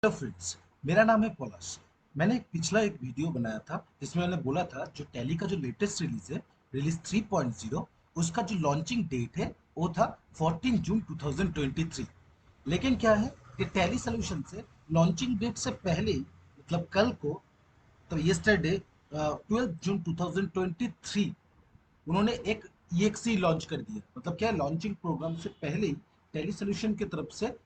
Hello friends, मेरा नाम है पलाश। मैंने एक पिछला वीडियो बनाया था जिसमें मैंने बोला था जो टैली का जो लेटेस्ट रिलीज है, रिलीज 3.0, उसका जो लॉन्चिंग डेट है वो था 14 जून 2023। लेकिन क्या है कि टैली सॉल्यूशन से लॉन्चिंग डेट से पहले ही, मतलब कल को, तो येस्टरडे 12 जून 2023 उन्होंने एक EXE लॉन्च कर दिया। मतलब क्या, लॉन्चिंग प्रोग्राम से पहले ही टैली सॉल्यूशन की तरफ से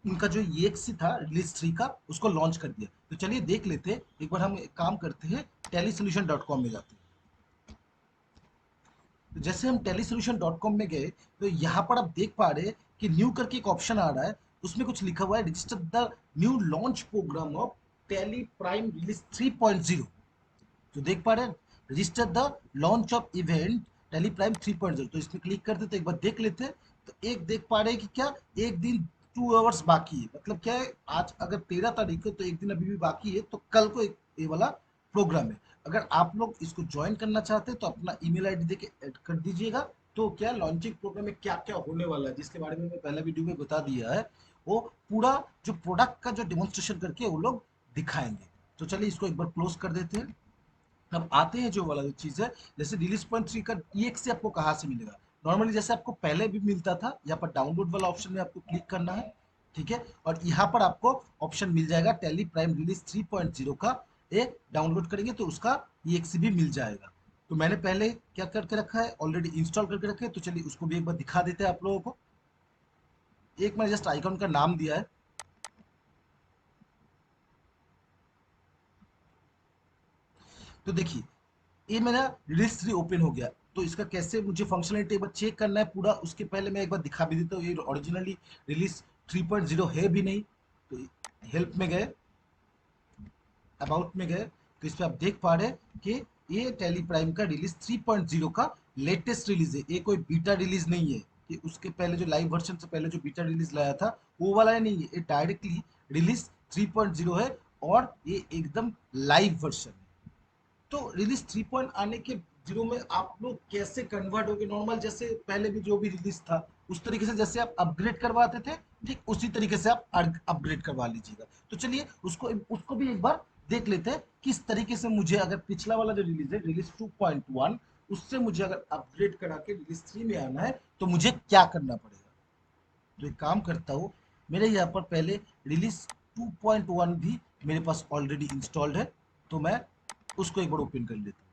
उनका जो EXE था रिलीज 3 का, उसको लॉन्च कर दिया। तो चलिए देख लेते हैं। एक बार हम एक काम करते हैं, टेलीसोल्यूशन.com में जाते हैं। तो जैसे हम टेलीसोल्यूशन.com में गए तो यहाँ पर आप देख पा रहे हैं कि न्यू करके एक ऑप्शन आ रहा है। उसमें कुछ लिखा हुआ है, register the new launch programme of Tally Prime release 3.0। तो देख पा रहे हैं, register the launch of event Tally Prime 3.0। तो इसमें क्लिक करते तो एक बार देख लेते हैं। तो एक देख पा रहे हैं कि क्या, एक दिन 2 आवर्स बाकी है। मतलब क्या है, आज अगर 13 तारीख है तो एक दिन अभी भी बाकी है। तो कल को ये वाला प्रोग्राम है। अगर आप लोग इसको ज्वाइन करना चाहते हैं तो अपना ईमेल आईडी देके ऐड कर दीजिएगा। तो क्या लॉन्चिंग प्रोग्राम में क्या क्या होने वाला है, जिसके बारे में मैं पहला वीडियो में बता दिया है, वो पूरा जो प्रोडक्ट का जो डेमोन्स्ट्रेशन करके वो लोग दिखाएंगे। तो चलिए इसको एक बार क्लोज कर देते हैं। अब आते हैं जो वाला जो चीज़ है, जैसे रिलीज पॉइंट 3 का EXE आपको कहाँ से मिलेगा। नॉर्मली जैसे आपको पहले भी मिलता था, यहाँ पर डाउनलोड वाला ऑप्शन में आपको क्लिक करना है। ठीक है, और यहाँ पर आपको ऑप्शन मिल जाएगा टेली प्राइम रिलीज 3.0 का। एक डाउनलोड करेंगे तो उसका EXE भी मिल जाएगा। तो मैंने पहले क्या करके रखा है, ऑलरेडी इंस्टॉल करके रखे हैं। तो चलिए उसको भी एक बार दिखा देते हैं आप लोगों को। एक मैंने जस्ट आइकॉन का नाम दिया है। तो देखिए, ये मेरा रिलीज 3 ओपन हो गया। तो इसका कैसे मुझे फंक्शनलिटी एक बार चेक करना है पूरा, उसके पहले मैं एक बार दिखा भी देता हूँ। ये ओरिजिनली रिलीज 3.0 है भी नहीं। तो हेल्प में गए, अबाउट में गए, तो इस पर आप देख पा रहे हैं कि ये टेली प्राइम का रिलीज 3.0 का लेटेस्ट रिलीज है। ये कोई बीटा रिलीज नहीं है कि उसके पहले जो लाइव वर्जन से पहले जो बीटा रिलीज लाया था वो वाला नहीं है। ये डायरेक्टली रिलीज 3.0 है, और ये एकदम लाइव वर्जन है। तो रिलीज 3 पॉइंट आने के 0 में आप लोग कैसे कन्वर्ट होगे, नॉर्मल जैसे पहले भी जो भी रिलीज था उस तरीके से जैसे आप अपग्रेड करवाते थे, ठीक उसी तरीके से आप अपग्रेड करवा लीजिएगा। तो चलिए उसको उसको भी एक बार देख लेते हैं किस तरीके से मुझे, अगर पिछला वाला जो रिलीज है रिलीज 2.1, उससे मुझे अगर अपग्रेड करा के रिलीज 3 में आना है तो मुझे क्या करना पड़ेगा। तो एक काम करता हूँ, मेरे यहाँ पर पहले रिलीज 2.1 भी मेरे पास ऑलरेडी इंस्टॉल्ड है। तो मैं उसको एक बार ओपन कर लेता हूँ।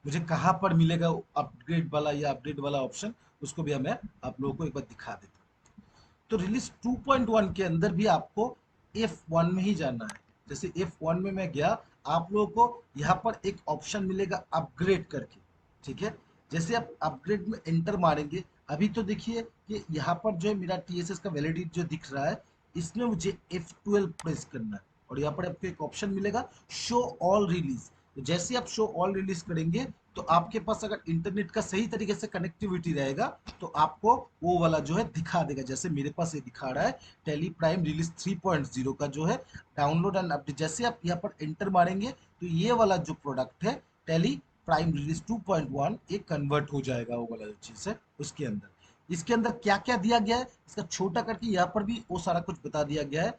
मुझे कहाँ पर मिलेगा अपग्रेड वाला या अपडेट वाला ऑप्शन, उसको भी मैं आप लोगों को एक बार दिखा देता हूँ। तो रिलीज 2.1 के अंदर भी आपको F1 में ही जाना है। जैसे F1 में मैं गया, आप लोगों को यहाँ पर एक ऑप्शन मिलेगा अपग्रेड करके। ठीक है, जैसे आप अपग्रेड में एंटर मारेंगे, अभी तो देखिए कि यहाँ पर जो है मेरा TSS का वैलिडिटी जो दिख रहा है, इसमें मुझे F12 प्रेस करना है। और यहाँ पर आपको एक ऑप्शन मिलेगा शो ऑल रिलीज। तो जैसे आप शो ऑल रिलीज करेंगे तो आपके पास अगर इंटरनेट का सही तरीके से कनेक्टिविटी रहेगा तो आपको वो वाला जो है दिखा देगा। जैसे मेरे पास ये दिखा रहा है टेली प्राइम रिलीज 3.0 का जो है डाउनलोड एंड अपडेट। जैसे आप यहाँ पर एंटर मारेंगे तो ये वाला जो प्रोडक्ट है टेली प्राइम रिलीज 2.1, एक कन्वर्ट हो जाएगा वो वाला जो चीज़ है उसके अंदर। इसके अंदर क्या क्या दिया गया है, इसका छोटा करके यहाँ पर भी वो सारा कुछ बता दिया गया है।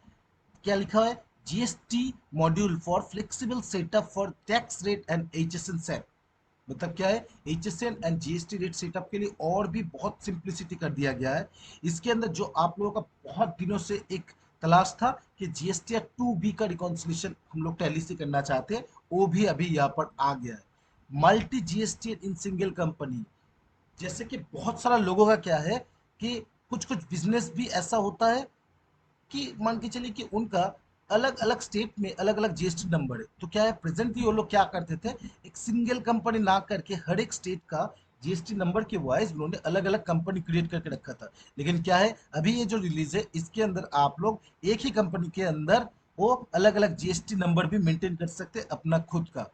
क्या लिखा है, GST module for flexible setup for tax rate and HSN set. मतलब क्या है, HSN and GST rate setup के लिए और भी बहुत सिंप्लिसिटी कर दिया गया है। इसके अंदर जो आप लोगों का बहुत दिनों से एक तलाश था कि GST 2B का रिकॉन्सिलेशन हम लोग टैली से करना चाहते हैं, वो भी अभी यहाँ पर आ गया है। Multi GST in single company, जैसे कि बहुत सारा लोगों का क्या है कि कुछ कुछ बिजनेस भी ऐसा होता है कि मान के चलिए कि उनका अलग अलग स्टेट में अलग अलग GST नंबर है। तो क्या है, प्रेजेंटली वो लोग क्या करते थे, एक सिंगल कंपनी ना करके हर एक स्टेट का GST नंबर के वाइज उन्होंने अलग अलग कंपनी क्रिएट करके रखा था। लेकिन क्या है, अभी ये जो रिलीज है इसके अंदर आप लोग एक ही कंपनी के अंदर वो अलग अलग GST नंबर भी मेंटेन कर सकते हैं अपना खुद का।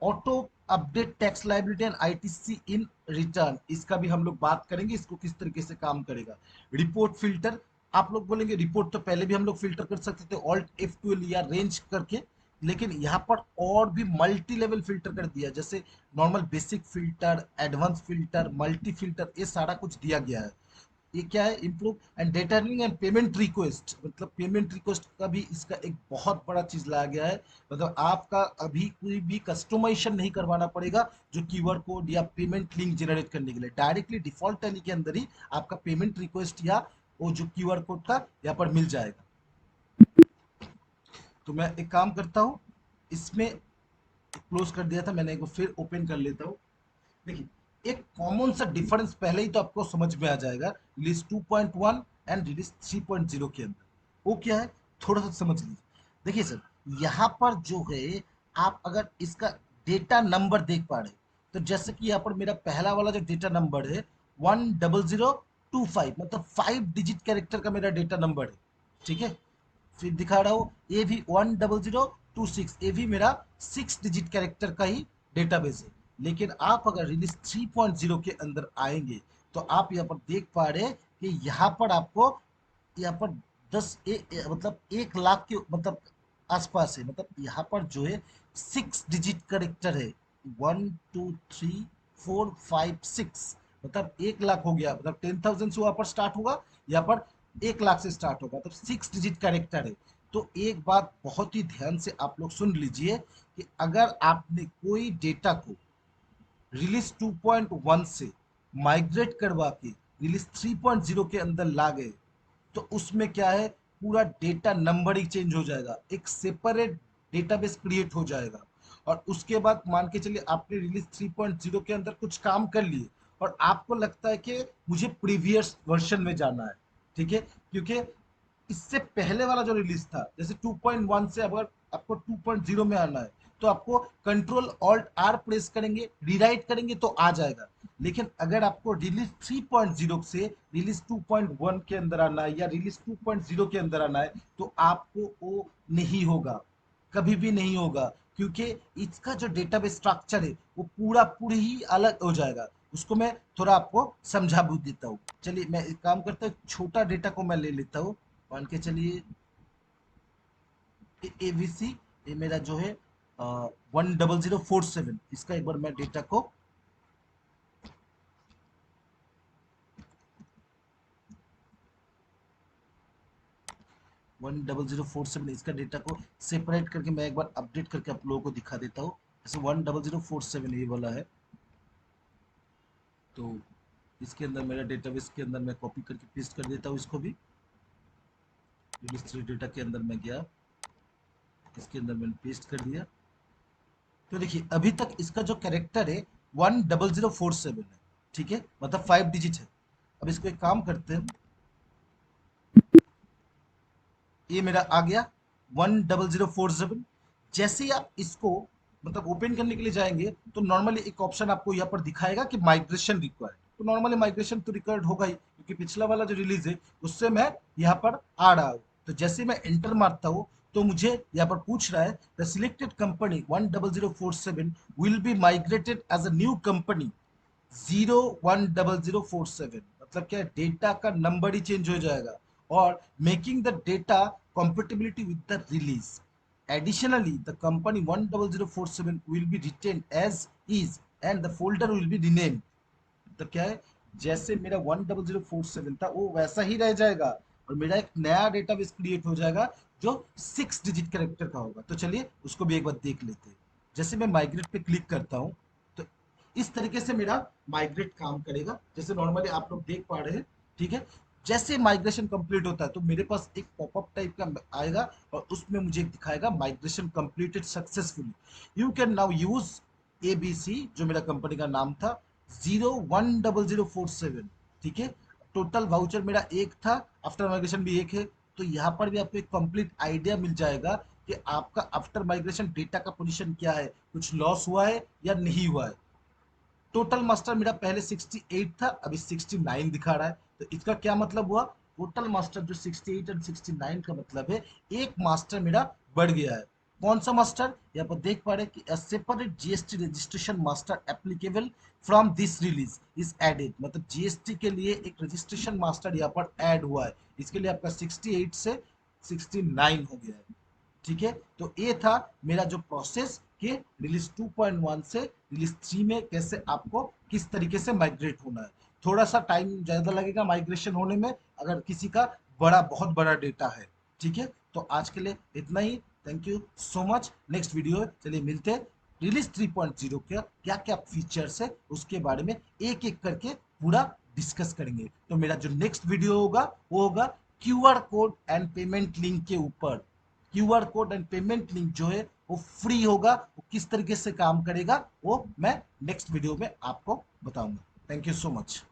Auto update tax liability and ITC in return, इसका भी हम लोग बात करेंगे, इसको किस तरीके से काम करेगा। रिपोर्ट फिल्टर, आप लोग बोलेंगे रिपोर्ट तो पहले भी हम लोग फिल्टर कर सकते थे ऑल्ट F12 या रेंज करके, लेकिन यहाँ पर और भी मल्टी लेवल फिल्टर कर दिया। जैसे normal basic filter, advance filter, multi filter, ये सारा कुछ दिया गया है। ये क्या है, improve and data and payment request, मतलब पेमेंट रिक्वेस्ट का भी इसका एक बहुत बड़ा चीज लाया गया है। मतलब आपका अभी कोई भी कस्टमाइजेशन नहीं करवाना पड़ेगा जो क्यूआर कोड या पेमेंट लिंक जनरेट करने के लिए, डायरेक्टली डिफॉल्ट टैली के अंदर ही आपका पेमेंट रिक्वेस्ट या वो जो क्यूआर कोड का यहाँ पर मिल जाएगा। तो मैं एक काम करता हूँ, इसमें क्लोज कर दिया था मैंने, एक बार फिर ओपन कर लेता हूँ। देखिए एक कॉमन सा डिफरेंस पहले ही तो आपको समझ में आ जाएगा रिलीज 2.1 एंड रिलीज 3.0 के अंदर। वो क्या है, थोड़ा सा समझ लीजिए। देखिए सर, यहाँ पर जो है आप अगर इसका डेटा नंबर देख पा रहे, तो जैसे कि यहाँ पर मेरा पहला वाला जो डेटा नंबर है 10025, मतलब 5 डिजिट कैरेक्टर का मेरा डेटा नंबर है, ठीक है। फिर दिखा रहा हूँ ये भी 10026, ये भी मेरा 6 डिजिट कैरेक्टर का ही डेटाबेस है। लेकिन आप अगर रिलीज 3.0 के अंदर आएंगे तो आप यहाँ पर देख पा रहे हैं कि यहाँ पर आपको यहाँ पर मतलब 1 लाख के मतलब आसपास है। मतलब यहाँ पर जो है 6 डिजिट करेक्टर है, 1 2 3 4 5 6, मतलब 1 लाख हो गया, मतलब 10,000 से वहां पर स्टार्ट होगा, यहाँ पर 1 लाख से स्टार्ट होगा, तो 6 डिजिट कैरेक्टर है। तो एक बात बहुत ही ध्यान से आप लोग सुन लीजिए कि अगर आपने कोई डेटा को रिलीज 2.1 से माइग्रेट करवा के रिलीज 3.0 के अंदर ला गए, तो उसमें क्या है, पूरा डेटा नंबर ही चेंज हो जाएगा, एक सेपरेट डेटाबेस क्रिएट हो जाएगा। और उसके बाद मान के चलिए आपने रिलीज 3.0 के अंदर कुछ काम कर लिए और आपको लगता है कि मुझे प्रीवियस वर्जन में जाना है, ठीक है, क्योंकि इससे पहले वाला जो रिलीज था, जैसे 2.1 से अगर आपको 2.0 में आना है तो आपको कंट्रोल ऑल्ट आर प्रेस करेंगे, रीराइट करेंगे तो आ जाएगा। लेकिन अगर आपको रिलीज 3.0 से रिलीज 2.1 के अंदर आना है या रिलीज 2.0 के अंदर आना है तो आपको वो नहीं होगा, कभी भी नहीं होगा, क्योंकि इसका जो डेटाबेस स्ट्रक्चर है वो पूरा पूरी ही अलग हो जाएगा। उसको मैं थोड़ा आपको समझा भी देता हूँ। चलिए मैं एक काम करता हूँ, छोटा डेटा को मैं ले लेता हूँ। मान के चलिए एबीसी, ये मेरा जो है 10047, इसका एक बार मैं डेटा को 10047 इसका डेटा को सेपरेट करके मैं एक बार अपडेट करके आप लोगों को दिखा देता हूँ। जैसे 10047 ये वाला है, तो इसके अंदर मेरा डेटाबेस के अंदर मैं कॉपी करके पेस्ट कर देता हूँ इसको भी। रजिस्ट्री डेटा के अंदर मैं गया, इसके अंदर मैंने पेस्ट कर दिया। तो देखिए अभी तक इसका जो कैरेक्टर है 10047 है, ठीक है, मतलब 5 डिजिट है। अब इसको एक काम करते हैं, ये मेरा आ गया 10047। जैसे ही आप इसको मतलब ओपन करने के लिए जाएंगे तो नॉर्मली एक ऑप्शन आपको यहाँ पर दिखाएगा कि माइग्रेशन रिक्वायर्ड। तो नॉर्मली माइग्रेशन तो रिक्वायर्ड होगा ही, क्योंकि पिछला वाला जो रिलीज है उससे मैं यहाँ पर आ रहा हूँ। तो जैसे मैं एंटर मारता हूँ तो मुझे यहाँ पर पूछ रहा है the selected company 10047 will be migrated as a new company 010047, मतलब क्या, डेटा का नंबर ही चेंज हो जाएगा और making the data compatibility with the release. Additionally, the company 10047 will be retained as is and the folder will be renamed. तो क्या है, जैसे मेरा 10047 था वो वैसा ही रह जाएगा और मेरा एक नया डेटाबेस क्रिएट हो जाएगा जो 6 डिजिट कैरेक्टर का होगा। तो चलिए उसको भी एक बार देख लेते हैं। जैसे मैं माइग्रेट पे क्लिक करता हूँ तो इस तरीके से मेरा माइग्रेट काम करेगा, जैसे नॉर्मली आप लोग देख पा रहे हैं, ठीक है। जैसे माइग्रेशन कंप्लीट होता है तो मेरे पास एक पॉपअप टाइप का आएगा और उसमें मुझे दिखाएगा migration completed successfully, you can now use ABC, जो मेरा कंपनी का नाम था, 010047, ठीक है। टोटल वाउचर मेरा एक था, आफ्टर माइग्रेशन भी एक है। तो यहाँ पर भी आपको एक कंप्लीट आइडिया मिल जाएगा कि आपका आफ्टर माइग्रेशन डेटा का पोजीशन क्या है, कुछ लॉस हुआ है या नहीं हुआ है। टोटल मास्टर मेरा पहले 68 था, अभी 69 दिखा रहा है। तो इसका क्या मतलब हुआ, टोटल मास्टर जो 68 और 69 का मतलब है एक मास्टर मेरा बढ़ गया है। कौन सा मास्टर, यहाँ पर देख पा रहे हैं कि separate GST registration master applicable from this release is added, मतलब जीएसटी के लिए एक रजिस्ट्रेशन मास्टर यहाँ पर ऐड हुआ है। इसके लिए आपका 68 से 69 हो गया है, ठीक है। तो ये था मेरा जो प्रोसेस कि रिलीज 2.1 से रिलीज 3 में कैसे आपको किस तरीके से माइग्रेट होना है। थोड़ा सा टाइम ज़्यादा लगेगा माइग्रेशन होने में, अगर किसी का बहुत बड़ा डेटा है। ठीक है, तो आज के लिए इतना ही। Thank you so much. Next video चलिए मिलते हैं। रिलीज 3.0 का क्या क्या फीचर्स है उसके बारे में एक एक करके पूरा डिस्कस करेंगे। तो मेरा जो नेक्स्ट वीडियो होगा वो होगा QR code and payment link के ऊपर। QR code and payment link जो है वो फ्री होगा, वो किस तरीके से काम करेगा वो मैं नेक्स्ट वीडियो में आपको बताऊंगा। Thank you so much.